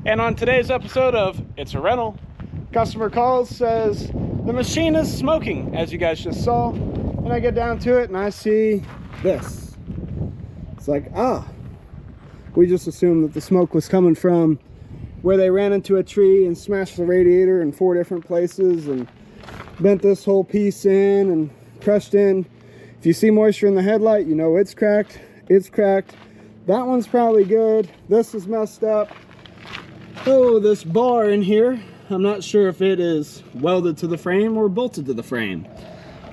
And on today's episode of It's a Rental, customer calls, says the machine is smoking, as you guys just saw. And I get down to it and I see this. It's like, we just assumed that the smoke was coming from where they ran into a tree and smashed the radiator in 4 different places and bent this whole piece in and crushed in. If you see moisture in the headlight, you know it's cracked. It's cracked. That one's probably good. This is messed up. Oh, this bar in here, I'm not sure if it is welded to the frame or bolted to the frame.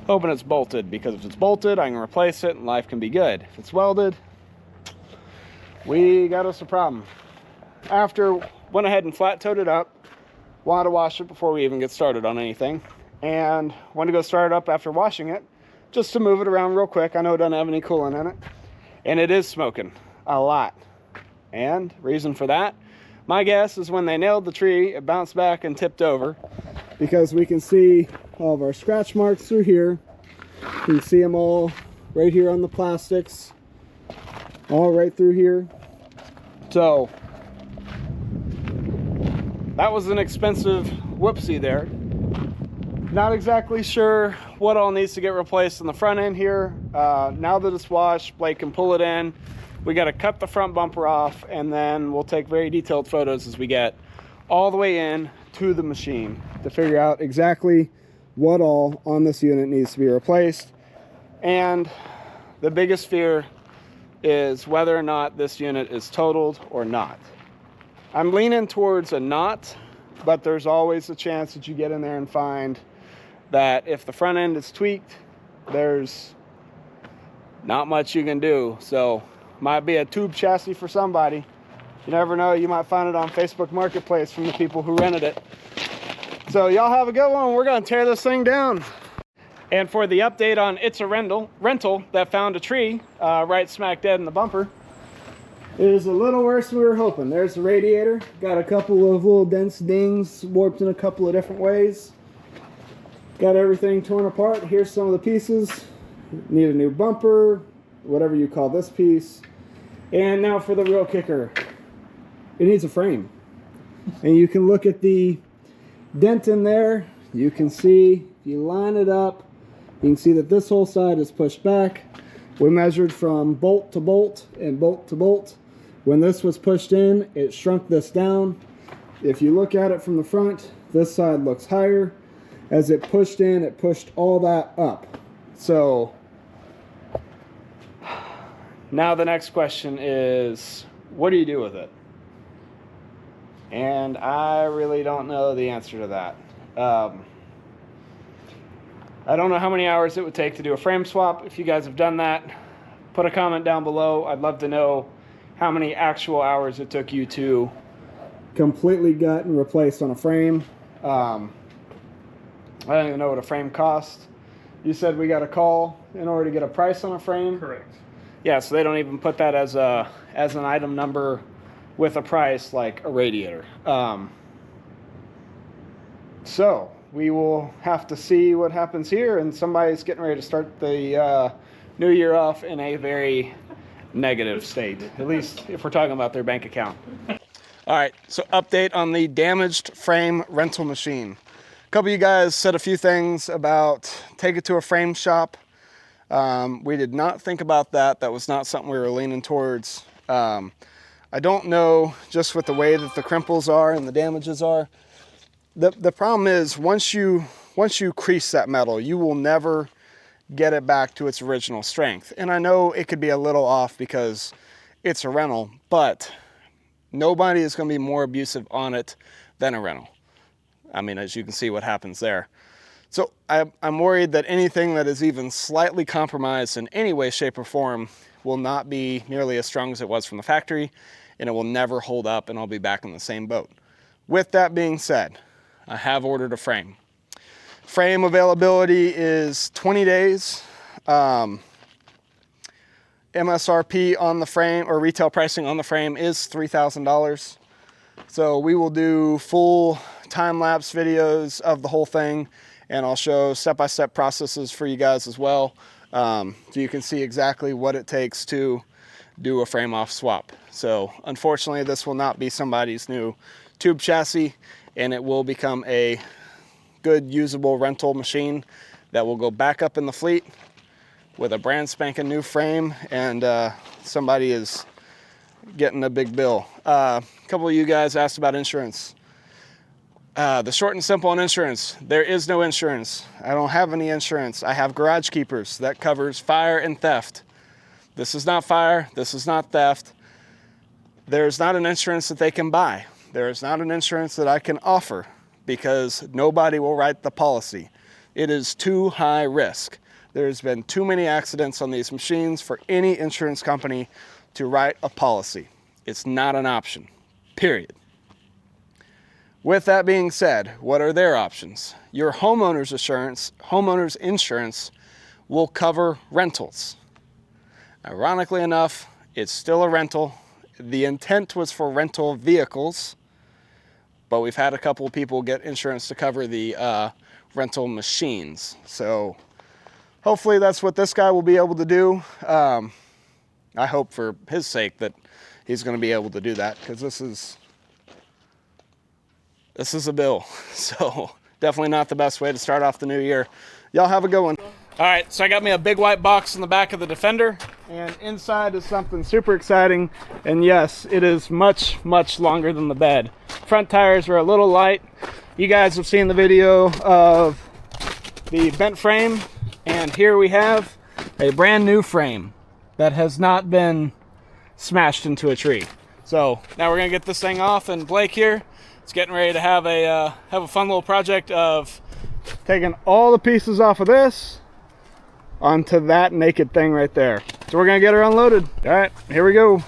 Hoping it's bolted, because if it's bolted, I can replace it and life can be good. If it's welded, we got us a problem. After went ahead and flat towed it up, wanted to wash it before we even get started on anything, and wanted to go start it up after washing it, just to move it around real quick. I know it doesn't have any coolant in it, and it is smoking a lot. And reason for that, my guess is when they nailed the tree, it bounced back and tipped over, because we can see all of our scratch marks through here. You can see them all right here on the plastics, all right through here. So that was an expensive whoopsie there. Not exactly sure what all needs to get replaced in the front end here. Now that it's washed, Blake can pull it in. We got to cut the front bumper off, and then we'll take very detailed photos as we get all the way in to the machine to figure out exactly what all on this unit needs to be replaced. And the biggest fear is whether or not this unit is totaled or not. I'm leaning towards a not, but there's always a chance that you get in there and find that if the front end is tweaked, there's not much you can do. So might be a tube chassis for somebody. You never know, you might find it on Facebook Marketplace from the people who rented it. So y'all have a good one. We're gonna tear this thing down. And for the update on It's a Rental that found a tree right smack dead in the bumper, it is a little worse than we were hoping. There's the radiator. Got a couple of little dents, dings, warped in a couple of different ways. Got everything torn apart. Here's some of the pieces. Need a new bumper, whatever you call this piece. And now for the real kicker. It needs a frame. And you can look at the dent in there. You can see, if you line it up, you can see that this whole side is pushed back. We measured from bolt to bolt and bolt to bolt. When this was pushed in, it shrunk this down. If you look at it from the front, this side looks higher. As it pushed in, it pushed all that up. So now the next question is, what do you do with it? And I really don't know the answer to that. I don't know how many hours it would take to do a frame swap. If you guys have done that, put a comment down below. I'd love to know how many actual hours it took you to completely gut and replace on a frame. I don't even know what a frame costs. You said we got a call in order to get a price on a frame? Correct. Yeah, so they don't even put that as an item number with a price like a radiator. So we will have to see what happens here, and somebody's getting ready to start the new year off in a very negative state, at least if we're talking about their bank account. All right, so update on the damaged frame rental machine. A couple of you guys said a few things about take it to a frame shop. We did not think about that. That was not something we were leaning towards. I don't know, just with the way that the crimples are and the damages are. The problem is once you crease that metal, you will never get it back to its original strength. And I know it could be a little off because it's a rental, but nobody is going to be more abusive on it than a rental. I mean, as you can see what happens there. So I'm worried that anything that is even slightly compromised in any way, shape, or form will not be nearly as strong as it was from the factory, and it will never hold up, and I'll be back in the same boat. With that being said, I have ordered a frame. Frame availability is 20 days. MSRP on the frame, or retail pricing on the frame, is $3,000. So we will do full time-lapse videos of the whole thing, and I'll show step-by-step processes for you guys as well, so you can see exactly what it takes to do a frame off swap. So unfortunately, this will not be somebody's new tube chassis, and it will become a good usable rental machine that will go back up in the fleet with a brand spanking new frame, and somebody is getting a big bill. A couple of you guys asked about insurance. The short and simple on insurance: there is no insurance. I don't have any insurance. I have Garage Keepers that covers fire and theft. This is not fire. This is not theft. There's not an insurance that they can buy. There is not an insurance that I can offer because nobody will write the policy. It is too high risk. There's been too many accidents on these machines for any insurance company to write a policy. It's not an option, period. With that being said, what are their options? Your homeowner's insurance will cover rentals. Ironically enough, it's still a rental. The intent was for rental vehicles, but we've had a couple of people get insurance to cover the rental machines. So hopefully that's what this guy will be able to do. I hope for his sake that he's going to be able to do that, because this is a bill. So definitely not the best way to start off the new year. Y'all have a good one. All right, so I got me a big white box in the back of the Defender, and inside is something super exciting. And yes, it is much, much longer than the bed. Front tires are a little light. You guys have seen the video of the bent frame, and here we have a brand new frame that has not been smashed into a tree. So now we're gonna get this thing off, and Blake here is getting ready to have a fun little project of taking all the pieces off of this onto that naked thing right there. So we're gonna get her unloaded. All right, here we go.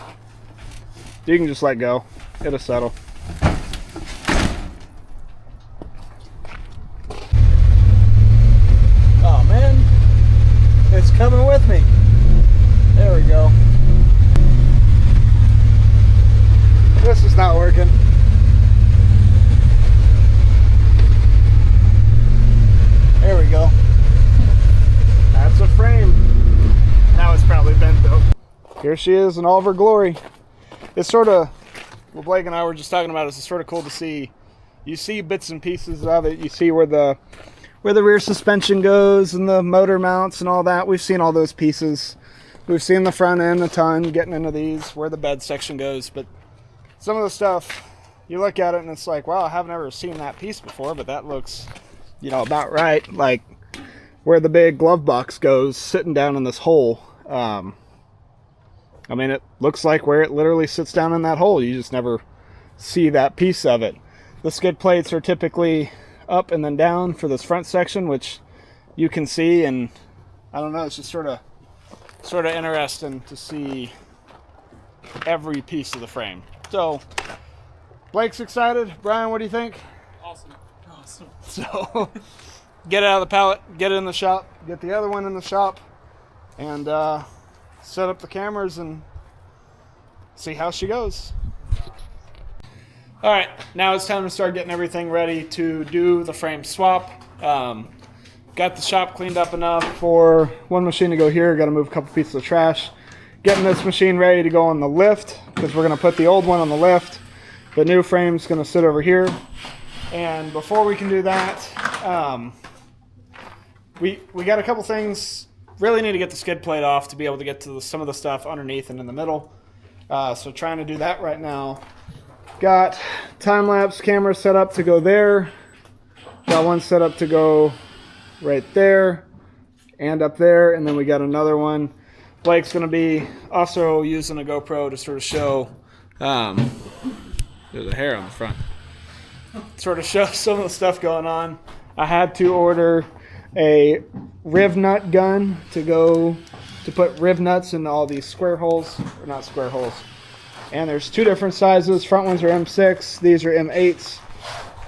You can just let go, it'll settle. Oh man, it's coming with me. There we go. This is not working. There we go. That's a frame. Now it's probably bent though. Here she is in all of her glory. It's sort of, what Blake and I were just talking about, is it's sort of cool to see. You see bits and pieces of it. You see where the rear suspension goes and the motor mounts and all that. We've seen all those pieces. We've seen the front end a ton getting into these, where the bed section goes. But some of the stuff, you look at it and it's like, wow, I haven't ever seen that piece before, but that looks, you know, about right. Like where the big glove box goes, sitting down in this hole. I mean, it looks like where it literally sits down in that hole. You just never see that piece of it. The skid plates are typically up and then down for this front section, which you can see, and I don't know, it's just sort of interesting to see every piece of the frame. So Blake's excited. Brian, what do you think? Awesome. So get it out of the pallet, get it in the shop, get the other one in the shop, and set up the cameras and see how she goes. All right, now it's time to start getting everything ready to do the frame swap. Got the shop cleaned up enough for one machine to go here. Got to move a couple pieces of trash. Getting this machine ready to go on the lift, because we're going to put the old one on the lift. The new frame's going to sit over here. And before we can do that, we got a couple things. Really need to get the skid plate off to be able to get to some of the stuff underneath and in the middle. So trying to do that right now. Got time-lapse camera set up to go there. Got one set up to go right there and up there. And then we got another one. Blake's going to be also using a GoPro to sort of show, there's a hair on the front, sort of show some of the stuff going on. I had to order a riv nut gun to put riv nuts in all these square holes, or not square holes. And there's two different sizes. Front ones are M6, these are M8s.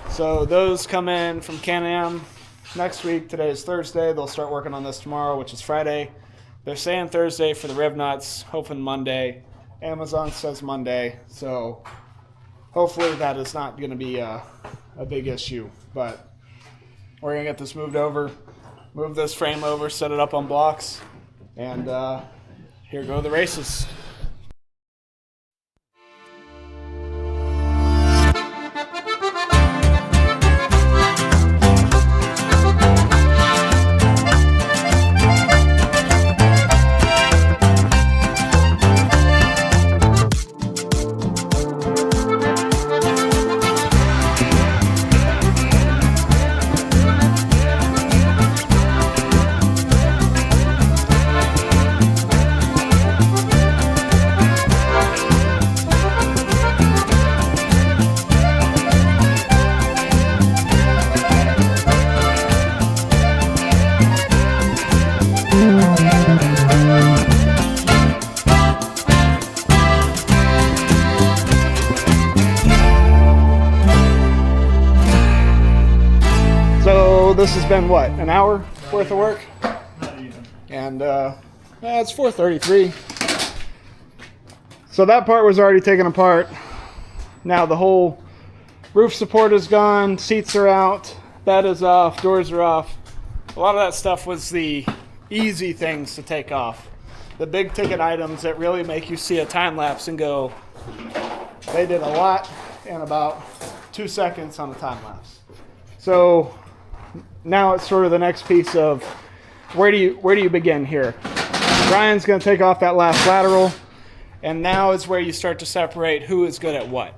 So those come in from Can-Am next week. Today is Thursday. They'll start working on this tomorrow, which is Friday. They're saying Thursday for the riv nuts, hoping Monday. Amazon says Monday, so hopefully that is not going to be a big issue. But we're going to get this moved over, move this frame over, set it up on blocks, and here go the races. this has been what, an hour worth of work? Not even. And it's 4:33. So that part was already taken apart. Now the whole roof support is gone, seats are out, bed is off, doors are off. A lot of that stuff was the easy things to take off. The big ticket items that really make you see a time lapse and go, they did a lot in about 2 seconds on a time lapse. So now it's sort of the next piece of where do you begin here? Brian's going to take off that last lateral, and now is where you start to separate who is good at what.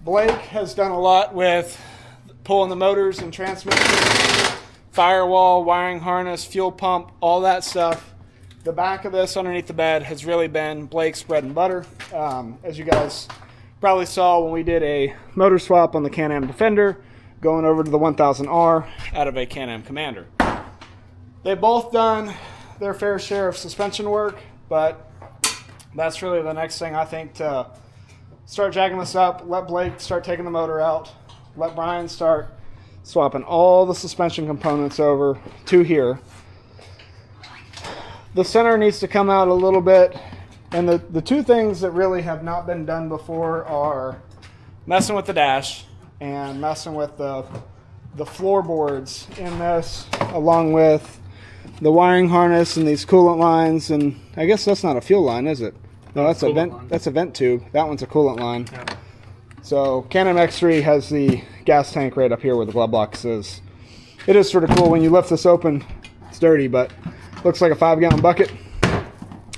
Blake has done a lot with pulling the motors and transmission, firewall, wiring harness, fuel pump, all that stuff. The back of this underneath the bed has really been Blake's bread and butter. As you guys probably saw when we did a motor swap on the Can-Am Defender, going over to the 1000R out of a Can-Am Commander. They've both done their fair share of suspension work, but that's really the next thing I think to start jacking this up, let Blake start taking the motor out, let Brian start swapping all the suspension components over to here. The center needs to come out a little bit, and the two things that really have not been done before are messing with the dash and messing with the floorboards in this, along with the wiring harness and these coolant lines. And I guess that's not a fuel line, is it? No, that's a vent line. That's a vent tube. That one's a coolant line. Yeah. So Can-Am X3 has the gas tank right up here where the glove box is. It is sort of cool when you lift this open. It's dirty, but looks like a 5-gallon bucket.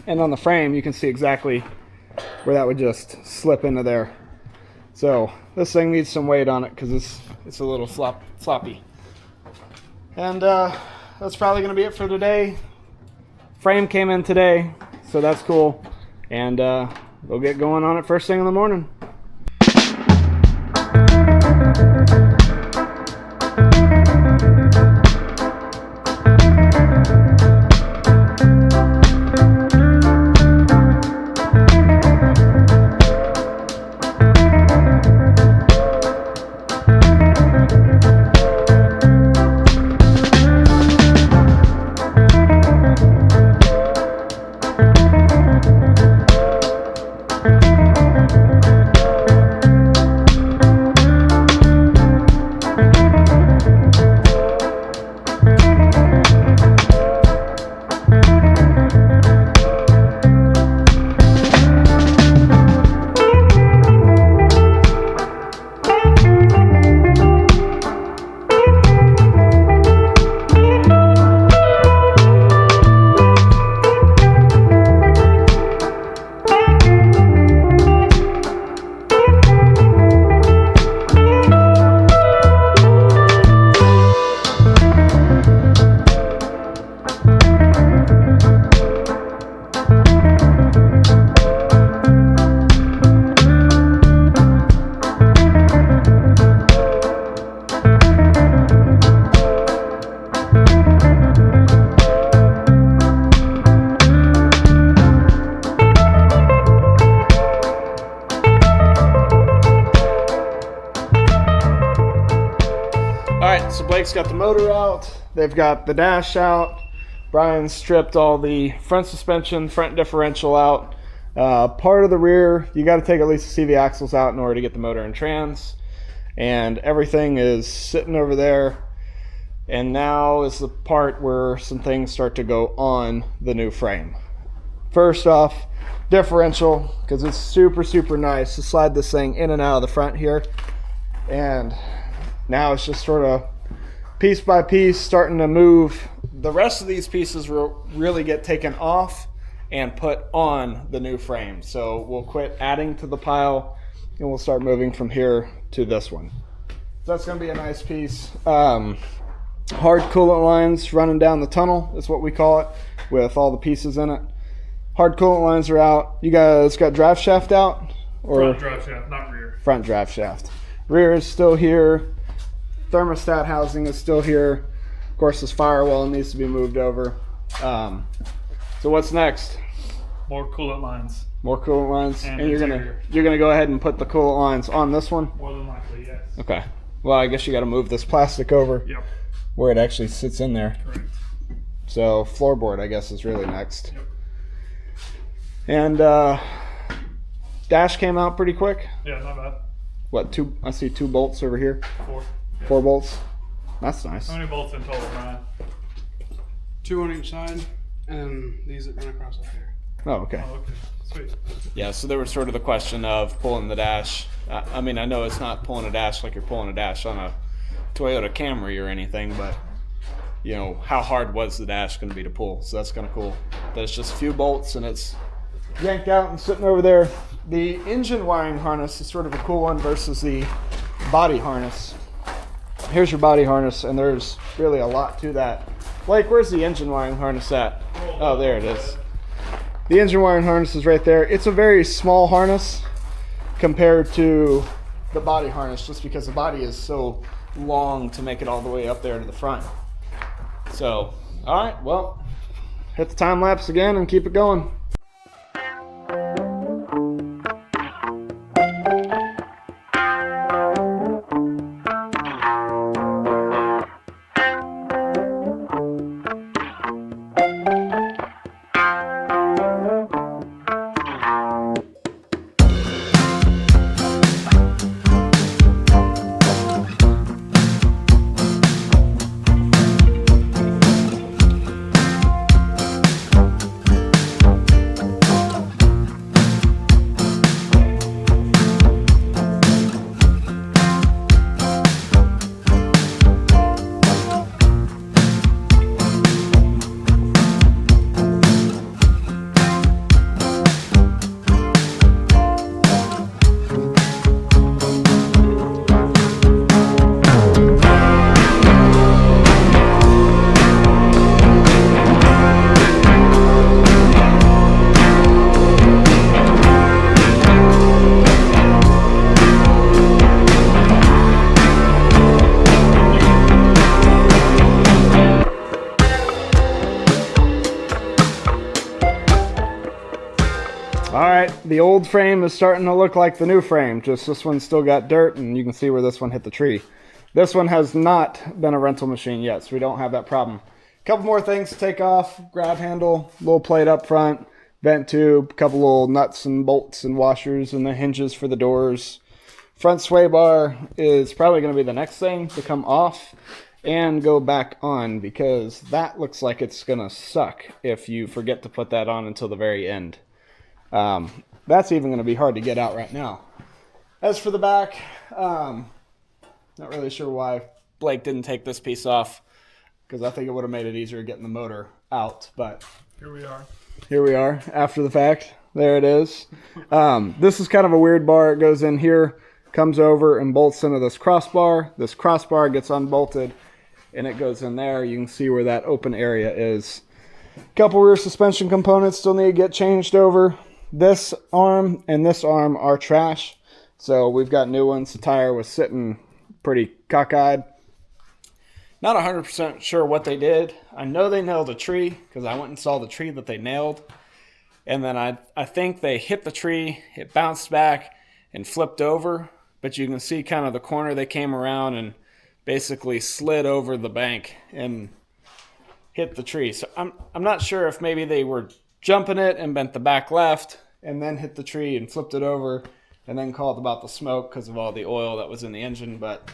And on the frame, you can see exactly where that would just slip into there. So this thing needs some weight on it because it's a little floppy. And that's probably going to be it for today. Frame came in today, so that's cool. And we'll get going on it first thing in the morning. So Blake's got the motor out, they've got the dash out, Brian stripped all the front suspension, front differential out. Part of the rear, you got to take at least the CV axles out in order to get the motor and trans. And everything is sitting over there. And now is the part where some things start to go on the new frame. First off, differential, because it's super, super nice to slide this thing in and out of the front here. And now it's just sort of piece by piece starting to move. The rest of these pieces will really get taken off and put on the new frame. So we'll quit adding to the pile and we'll start moving from here to this one. So that's going to be a nice piece. Hard coolant lines running down the tunnel is what we call it, with all the pieces in it. Hard coolant lines are out. You guys got drive shaft out? Or front drive shaft, not rear. Front drive shaft. Rear is still here. Thermostat housing is still here. Of course, this firewall needs to be moved over. So what's next? More coolant lines. More coolant lines, and you're interior. gonna go ahead and put the coolant lines on this one. More than likely, yes. Okay. Well, I guess you got to move this plastic over. Yep. where it actually sits in there. Correct. So floorboard, I guess, is really next. Yep. And dash came out pretty quick. Yeah, not bad. What, two? I see 2 bolts over here. 4. Yeah. 4 bolts. That's nice. How many bolts in total, Ryan? 2 on each side, and these that run across up here. Oh, okay. Oh, okay. Sweet. Yeah, so there was sort of the question of pulling the dash. I mean, I know it's not pulling a dash like you're pulling a dash on a Toyota Camry or anything, but, you know, how hard was the dash going to be to pull? So that's kind of cool. That it's just a few bolts and it's yanked out and sitting over there. The engine wiring harness is sort of a cool one versus the body harness. Here's your body harness, and there's really a lot to that. Blake, where's the engine wiring harness at? Oh, there it is. The engine wiring harness is right there. It's a very small harness compared to the body harness, just because the body is so long to make it all the way up there to the front. So, all right, well, hit the time lapse again and keep it going. Alright, the old frame is starting to look like the new frame, just this one's still got dirt, and you can see where this one hit the tree. This one has not been a rental machine yet, so we don't have that problem. A couple more things to take off: grab handle, little plate up front, vent tube, couple little nuts and bolts and washers, and the hinges for the doors. Front sway bar is probably going to be the next thing to come off and go back on, because that looks like it's going to suck if you forget to put that on until the very end. That's even going to be hard to get out right now. As for the back, not really sure why Blake didn't take this piece off, because I think it would have made it easier getting the motor out, but Here we are. here we are after the fact. There it is. This is kind of a weird bar. It goes in here, comes over and bolts into this crossbar. This crossbar gets unbolted and it goes in there. You can see where that open area is. Couple rear suspension components still need to get changed over. This arm and this arm are trash, so we've got new ones. The tire was sitting pretty cockeyed. Not 100% sure what they did. I know they nailed a tree, because I went and saw the tree that they nailed. And then I think they hit the tree, it bounced back and flipped over. But you can see kind of the corner they came around and basically slid over the bank and hit the tree. So I'm not sure if maybe they were jumping it and bent the back left and then hit the tree and flipped it over and then called about the smoke because of all the oil that was in the engine. But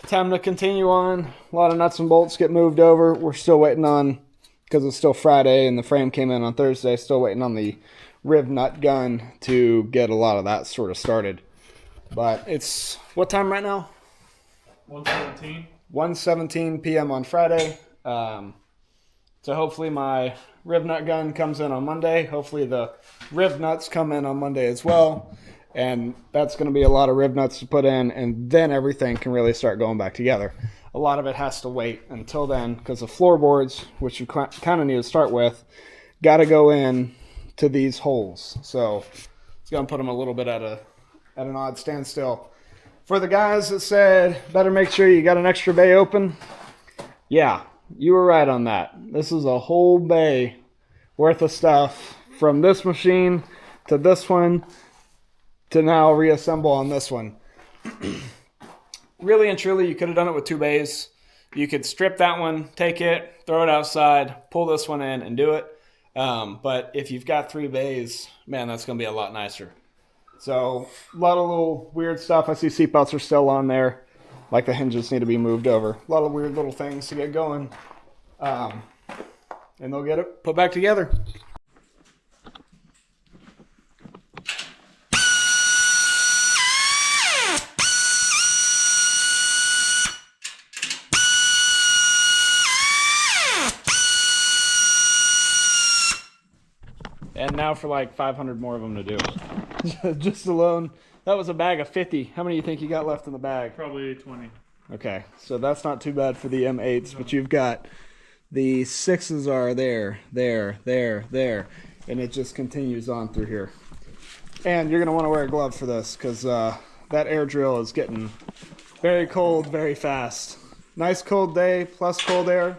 time to continue on. A lot of nuts and bolts get moved over. We're still waiting on, because it's still Friday and the frame came in on Thursday, still waiting on the riv nut gun to get a lot of that sort of started. But it's, what time right now? 117. 1:17 p.m. on Friday. So hopefully my riv nut gun comes in on Monday. Hopefully the riv nuts come in on Monday as well. And that's going to be a lot of riv nuts to put in, and then everything can really start going back together. A lot of it has to wait until then, because the floorboards, which you kind of need to start with, got to go in to these holes. So it's going to put them a little bit at an odd standstill. For the guys that said, better make sure you got an extra bay open, yeah, you were right on that. This is a whole bay worth of stuff, from this machine to this one to now reassemble on this one. Really and truly, you could have done it with 2 bays. You could strip that one, take it, throw it outside, pull this one in, and do it. But if you've got 3 bays, man, that's going to be a lot nicer. So a lot of little weird stuff. I see seatbelts are still on there. Like the hinges need to be moved over. A lot of weird little things to get going. And they'll get it put back together. And now for like 500 more of them to do. Just alone. That was a bag of 50. How many do you think you got left in the bag? Probably 20. Okay, so that's not too bad for the M8s, but you've got the 6s are there, and it just continues on through here. And you're going to want to wear a glove for this because that air drill is getting very cold very fast. Nice cold day plus cold air.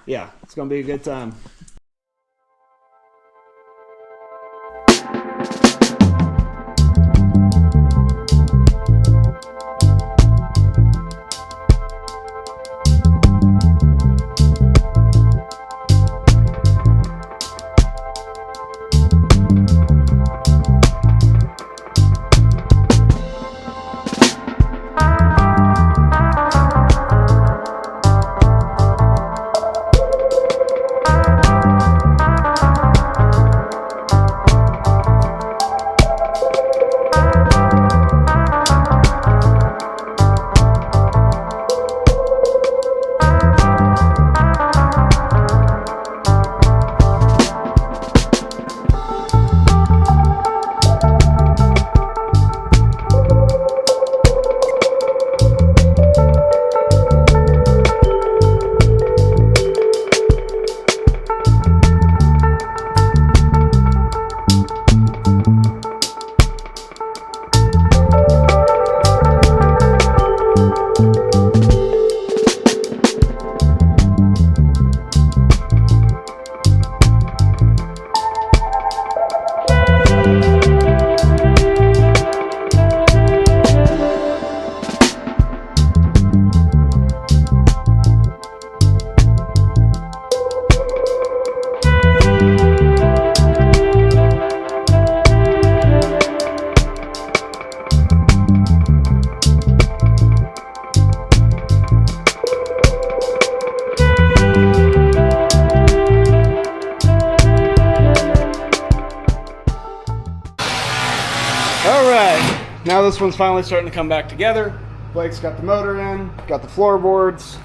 Yeah, it's going to be a good time. Now this one's finally starting to come back together. Blake's got the motor in, got the floorboards.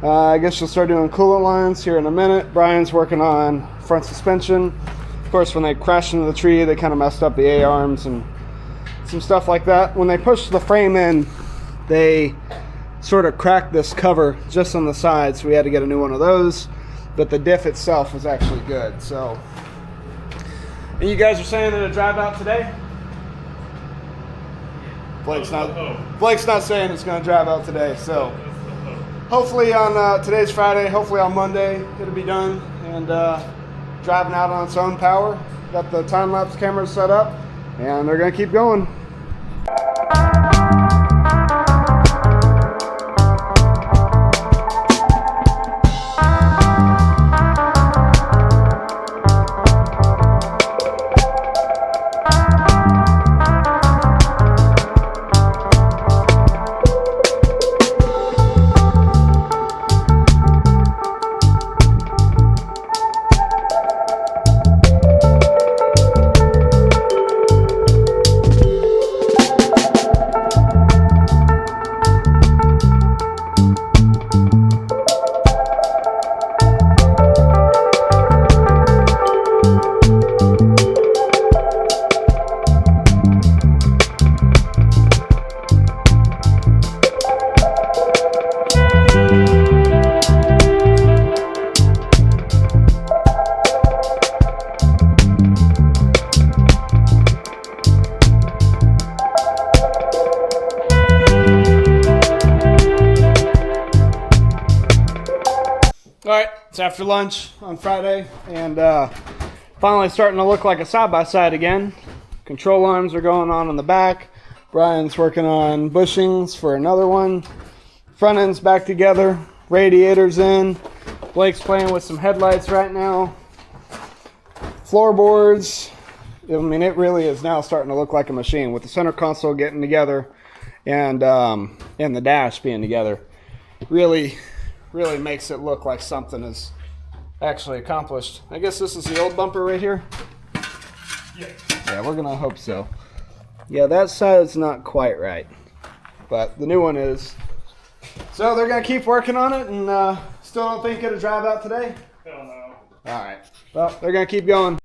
I guess you'll start doing coolant lines here in a minute. Brian's working on front suspension. Of course, when they crashed into the tree, they kind of messed up the A-arms and some stuff like that. When they pushed the frame in, they sort of cracked this cover just on the side, so we had to get a new one of those. But the diff itself was actually good. So, and you guys are saying that a drive out today? Blake's not saying it's going to drive out today. So hopefully on today's Friday, hopefully on Monday it'll be done and driving out on its own power. Got the time-lapse cameras set up and they're going to keep going. All right, it's after lunch on Friday, and finally starting to look like a side-by-side again. Control arms are going on in the back. Brian's working on bushings for another one. Front end's back together. Radiator's in. Blake's playing with some headlights right now. Floorboards. I mean, it really is now starting to look like a machine with the center console getting together and the dash being together. Really makes it look like something is actually accomplished. I guess this is the old bumper right here. Yeah, we're gonna hope so. Yeah, that side's not quite right, but the new one is. So they're gonna keep working on it, and still don't think it'll drive out today? Hell no. All right. Well, they're gonna keep going.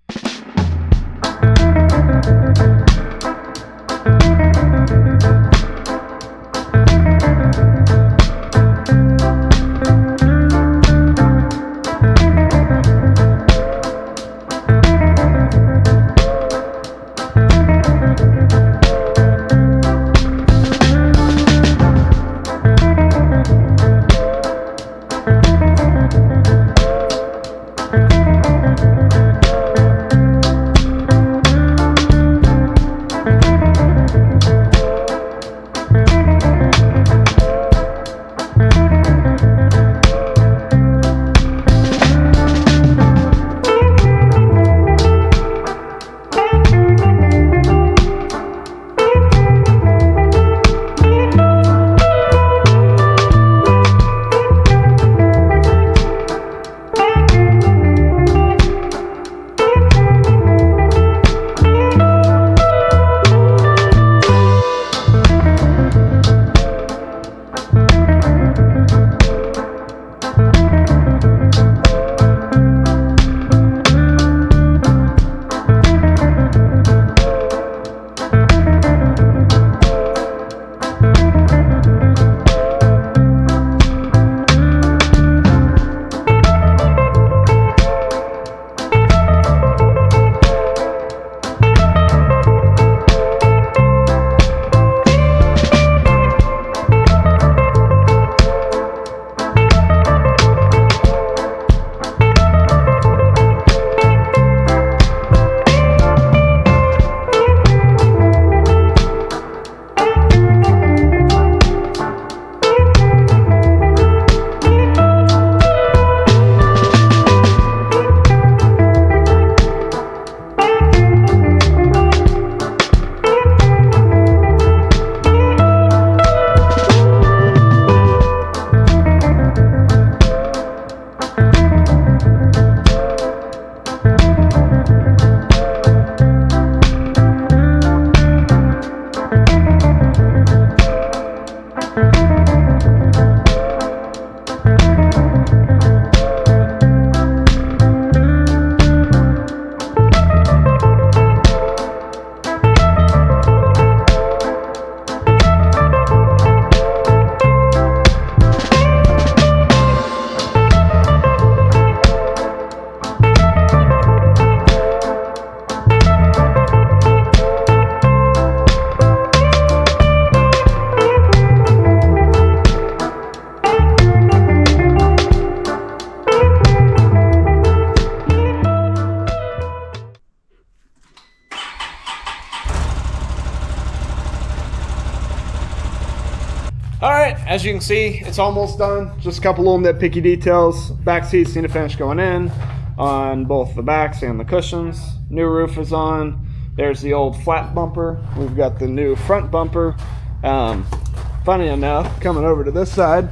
All right, as you can see, it's almost done. Just a couple little nitpicky details. Back seats need to finish going in on both the backs and the cushions. New roof is on. There's the old flat bumper. We've got the new front bumper. Funny enough, coming over to this side,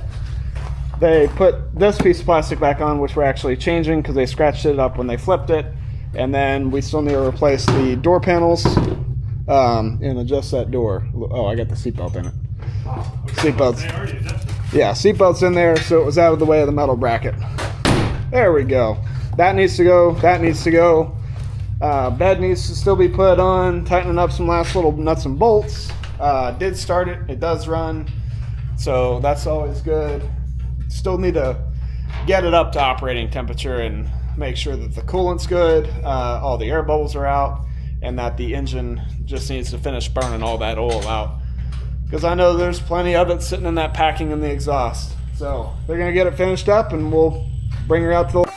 they put this piece of plastic back on, which we're actually changing because they scratched it up when they flipped it. And then we still need to replace the door panels and adjust that door. Oh, I got the seatbelt in it. Seatbelts. Yeah, seatbelts in there, so it was out of the way of the metal bracket. There we go. That needs to go. That needs to go. Bed needs to still be put on. Tightening up some last little nuts and bolts. Did start it. It does run, so that's always good. Still need to get it up to operating temperature and make sure that the coolant's good, all the air bubbles are out, and that the engine just needs to finish burning all that oil out. Because I know there's plenty of it sitting in that packing in the exhaust. So they're going to get it finished up and we'll bring her out to the...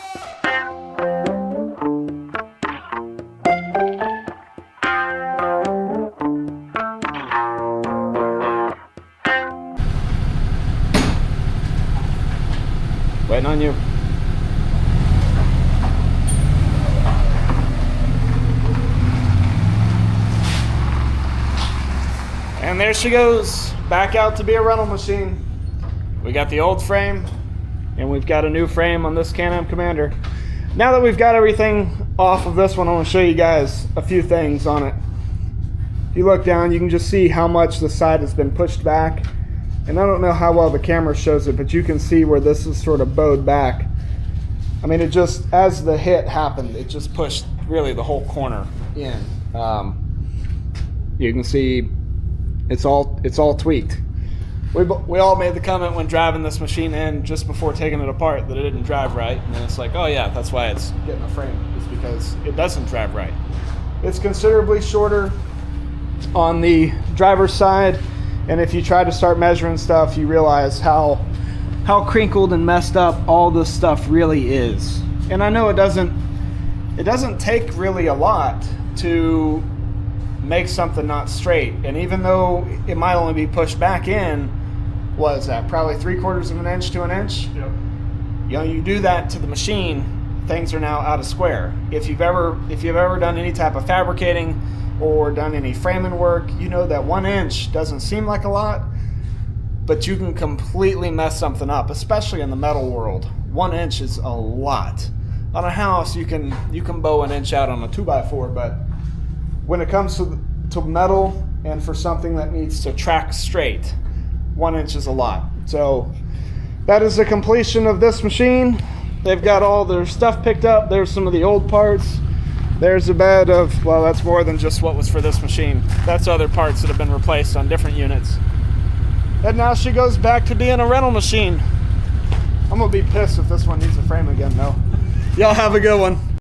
Waiting on you. And there she goes, back out to be a rental machine. We got the old frame, and we've got a new frame on this Can-Am Commander. Now that we've got everything off of this one, I want to show you guys a few things on it. If you look down, you can just see how much the side has been pushed back. And I don't know how well the camera shows it, but you can see where this is sort of bowed back. I mean, it just, as the hit happened, it just pushed really the whole corner in. You can see it's all tweaked. We all made the comment when driving this machine in just before taking it apart that it didn't drive right, and then it's like, oh yeah, that's why it's getting a frame. It's because it doesn't drive right. It's considerably shorter on the driver's side, and if you try to start measuring stuff, you realize how crinkled and messed up all this stuff really is. And I know it doesn't take really a lot to make something not straight, and even though it might only be pushed back in, what is that, probably 3/4 of an inch to an inch? Yep. You know, you do that to the machine, things are now out of square. If you've ever done any type of fabricating or done any framing work, you know that 1 inch doesn't seem like a lot, but you can completely mess something up, especially in the metal world. 1 inch is a lot. On a house, you can bow 1 inch out on a 2x4, but when it comes to metal and for something that needs to track straight, 1 inch is a lot. So that is the completion of this machine. They've got all their stuff picked up. There's some of the old parts. There's a bed of, well, that's more than just what was for this machine. That's other parts that have been replaced on different units. And now she goes back to being a rental machine. I'm gonna be pissed if this one needs a frame again though. Y'all have a good one.